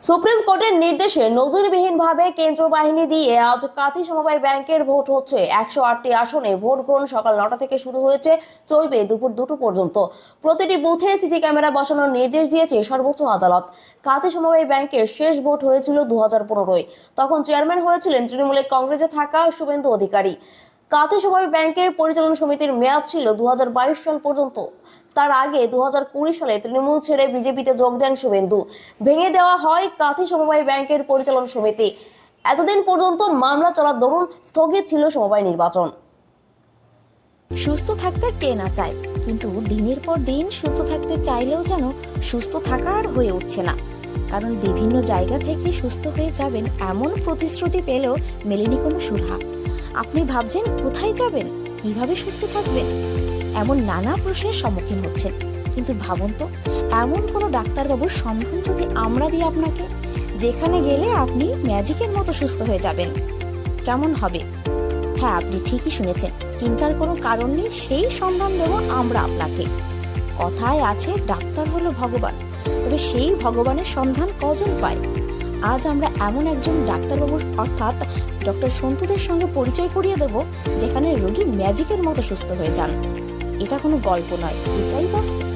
Supreme কোর্টের নির্দেশে নজিরবিহীনভাবে কেন্দ্র বাহিনী দিয়ে আজ কাঁথি সমবায় ব্যাংকের ভোট হচ্ছে। 108টি আসনে ভোট গ্রহণ সকাল 9টা থেকে শুরু হয়েছে, চলবে দুপুর 2টো পর্যন্ত। প্রতিটি বুথে সিসি ক্যামেরা বসানোর নির্দেশ দিয়েছে সর্বোচ্চ আদালত। কাঁথি সমবায় ব্যাংকের শেষ ভোট হয়েছিল 2015-য়। তখন চেয়ারম্যান হয়েছিলেন তৃণমূলে কংগ্রেসে থাকা শুভেন্দু অধিকারী। কাঁথি সমবায় ব্যাংকের পরিচালনা সমিতির মেয়াদ ছিল 2022 সাল পর্যন্ত। তার আগে 2020 সালে তৃণমূল ছেড়ে বিজেপিতে যোগ দেন শুভেন্দু। ভেঙে দেওয়া হয় কাঁথি সমবায় ব্যাংকের পরিচালনা সমিতি। এতদিন পর্যন্ত মামলা চলার দরুন স্থগিত ছিল সমবায় নির্বাচন। সুস্থ থাকতে কে না চায়, কিন্তু দিনের পর দিন সুস্থ থাকতে চাইলেও যেন সুস্থ থাকা আর হয়ে উঠছে না। কারণ বিভিন্ন জায়গা থেকে সুস্থ হয়ে যাবেন এমন প্রতিশ্রুতি পেলেও মেলেনি কোনো সুরাহা। আপনি ভাবছেন কোথায় যাবেন, কিভাবে সুস্থ থাকবেন, এমন নানা প্রশ্নের সম্মুখীন হচ্ছেন। কিন্তু ভাবুন তো, এমন কোনো ডাক্তারবাবুর সন্ধান যদি আমরা দিই আপনাকে, যেখানে গেলে আপনি ম্যাজিকের মতো সুস্থ হয়ে যাবেন, কেমন হবে? হ্যাঁ, আপনি ঠিকই শুনেছেন, চিন্তার কোনো কারণ নেই। সেই সন্ধান দেব আমরা আপনাকে। কথায় আছে ডাক্তার হলো ভগবান, তবে সেই ভগবানের সন্ধান কজন পায়? আজ আমরা এমন একজন ডাক্তারবাবুর অর্থাৎ ডক্টর সন্তুদের সঙ্গে পরিচয় করিয়ে দেব, যেখানে রোগী ম্যাজিকের মতো সুস্থ হয়ে যান। এটা কোনো গল্প নয়, এটাই বাস্তব।